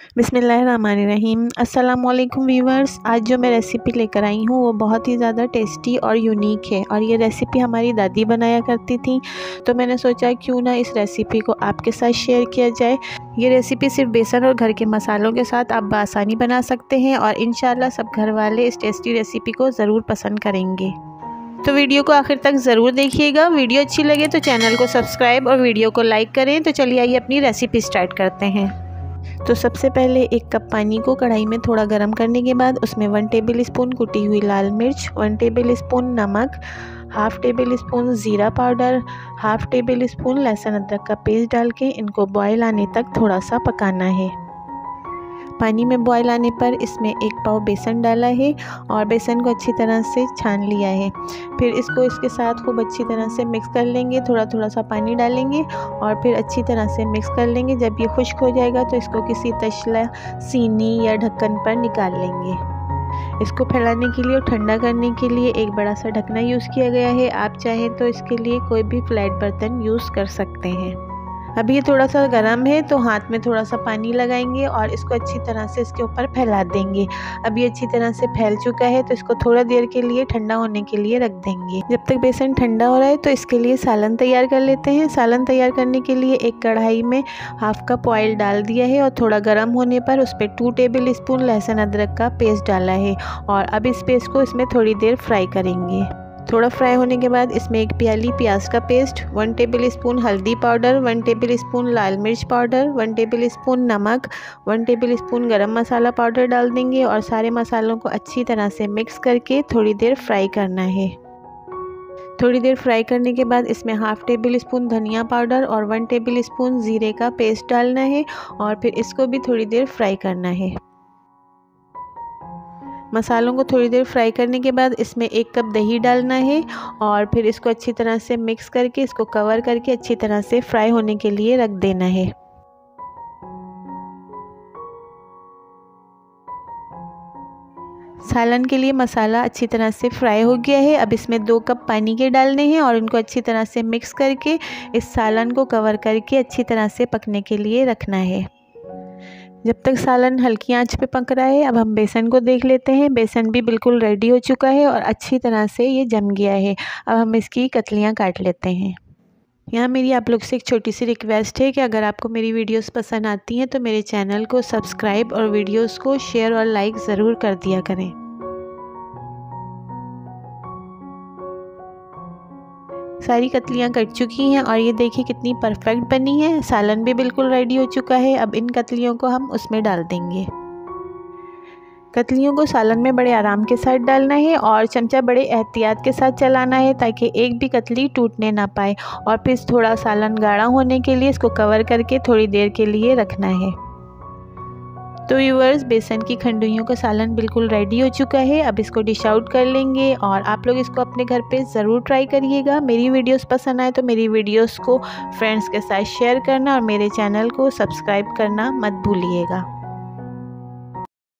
बिस्मिल्लाहिर्रहमानिर्रहीम। अस्सलामुअलैकुम व्यूवर्स। आज जो मैं रेसिपी लेकर आई हूँ वो बहुत ही ज़्यादा टेस्टी और यूनिक है और ये रेसिपी हमारी दादी बनाया करती थी, तो मैंने सोचा क्यों ना इस रेसिपी को आपके साथ शेयर किया जाए। ये रेसिपी सिर्फ बेसन और घर के मसालों के साथ आप बआसानी बना सकते हैं और इंशाल्लाह सब घर वाले इस टेस्टी रेसिपी को ज़रूर पसंद करेंगे। तो वीडियो को आखिर तक ज़रूर देखिएगा। वीडियो अच्छी लगे तो चैनल को सब्सक्राइब और वीडियो को लाइक करें। तो चलिए आइए अपनी रेसिपी स्टार्ट करते हैं। तो सबसे पहले 1 कप पानी को कढ़ाई में थोड़ा गर्म करने के बाद उसमें 1 टेबल स्पून कुटी हुई लाल मिर्च, 1 टेबल स्पून नमक, हाफ़ टेबल स्पून ज़ीरा पाउडर, हाफ़ टेबल स्पून लहसुन अदरक का पेस्ट डाल के इनको बॉयल आने तक थोड़ा सा पकाना है। पानी में बॉयल आने पर इसमें 1 पाव बेसन डाला है और बेसन को अच्छी तरह से छान लिया है। फिर इसको इसके साथ खूब अच्छी तरह से मिक्स कर लेंगे। थोड़ा थोड़ा सा पानी डालेंगे और फिर अच्छी तरह से मिक्स कर लेंगे। जब ये खुश्क हो जाएगा तो इसको किसी तसला, सीनी या ढक्कन पर निकाल लेंगे। इसको फैलाने के लिए और ठंडा करने के लिए एक बड़ा सा ढकना यूज़ किया गया है। आप चाहें तो इसके लिए कोई भी फ्लैट बर्तन यूज़ कर सकते हैं। अभी ये थोड़ा सा गर्म है तो हाथ में थोड़ा सा पानी लगाएंगे और इसको अच्छी तरह से इसके ऊपर फैला देंगे। अब ये अच्छी तरह से फैल चुका है तो इसको थोड़ा देर के लिए ठंडा होने के लिए रख देंगे। जब तक बेसन ठंडा हो रहा है तो इसके लिए सालन तैयार कर लेते हैं। सालन तैयार करने के लिए एक कढ़ाई में हाफ़ कप ऑयल डाल दिया है और थोड़ा गर्म होने पर उस पर 2 टेबल स्पून लहसुन अदरक का पेस्ट डाला है और अब इस पेस्ट को इसमें थोड़ी देर फ्राई करेंगे। थोड़ा फ्राई होने के बाद इसमें 1 प्याली प्याज का पेस्ट, 1 टेबल स्पून हल्दी पाउडर, 1 टेबल स्पून लाल मिर्च पाउडर, 1 टेबल स्पून नमक, 1 टेबल स्पून गरम मसाला पाउडर डाल देंगे और सारे मसालों को अच्छी तरह से मिक्स करके थोड़ी देर फ्राई करना है। थोड़ी देर फ्राई करने के बाद इसमें हाफ़ टेबल स्पून धनिया पाउडर और 1 टेबल स्पून ज़ीरे का पेस्ट डालना है और फिर इसको भी थोड़ी देर फ्राई करना है। मसालों को थोड़ी देर फ्राई करने के बाद इसमें 1 कप दही डालना है और फिर इसको अच्छी तरह से मिक्स करके इसको कवर करके अच्छी तरह से फ्राई होने के लिए रख देना है। सालन के लिए मसाला अच्छी तरह से फ्राई हो गया है। अब इसमें 2 कप पानी के डालने हैं और उनको अच्छी तरह से मिक्स करके इस सालन को कवर करके अच्छी तरह से पकने के लिए रखना है। जब तक सालन हल्की आंच पे पक रहा है अब हम बेसन को देख लेते हैं। बेसन भी बिल्कुल रेडी हो चुका है और अच्छी तरह से ये जम गया है। अब हम इसकी कतलियाँ काट लेते हैं। यहाँ मेरी आप लोग से एक छोटी सी रिक्वेस्ट है कि अगर आपको मेरी वीडियोस पसंद आती हैं तो मेरे चैनल को सब्सक्राइब और वीडियोस को शेयर और लाइक ज़रूर कर दिया करें। सारी कतलियाँ कट चुकी हैं और ये देखिए कितनी परफेक्ट बनी है। सालन भी बिल्कुल रेडी हो चुका है। अब इन कतलियों को हम उसमें डाल देंगे। कतलियों को सालन में बड़े आराम के साथ डालना है और चमचा बड़े एहतियात के साथ चलाना है ताकि एक भी कतली टूटने ना पाए और फिर थोड़ा सालन गाढ़ा होने के लिए इसको कवर करके थोड़ी देर के लिए रखना है। तो व्यूअर्स, बेसन की खंडुइयों का सालन बिल्कुल रेडी हो चुका है। अब इसको डिश आउट कर लेंगे और आप लोग इसको अपने घर पे ज़रूर ट्राई करिएगा। मेरी वीडियोस पसंद आए तो मेरी वीडियोस को फ्रेंड्स के साथ शेयर करना और मेरे चैनल को सब्सक्राइब करना मत भूलिएगा।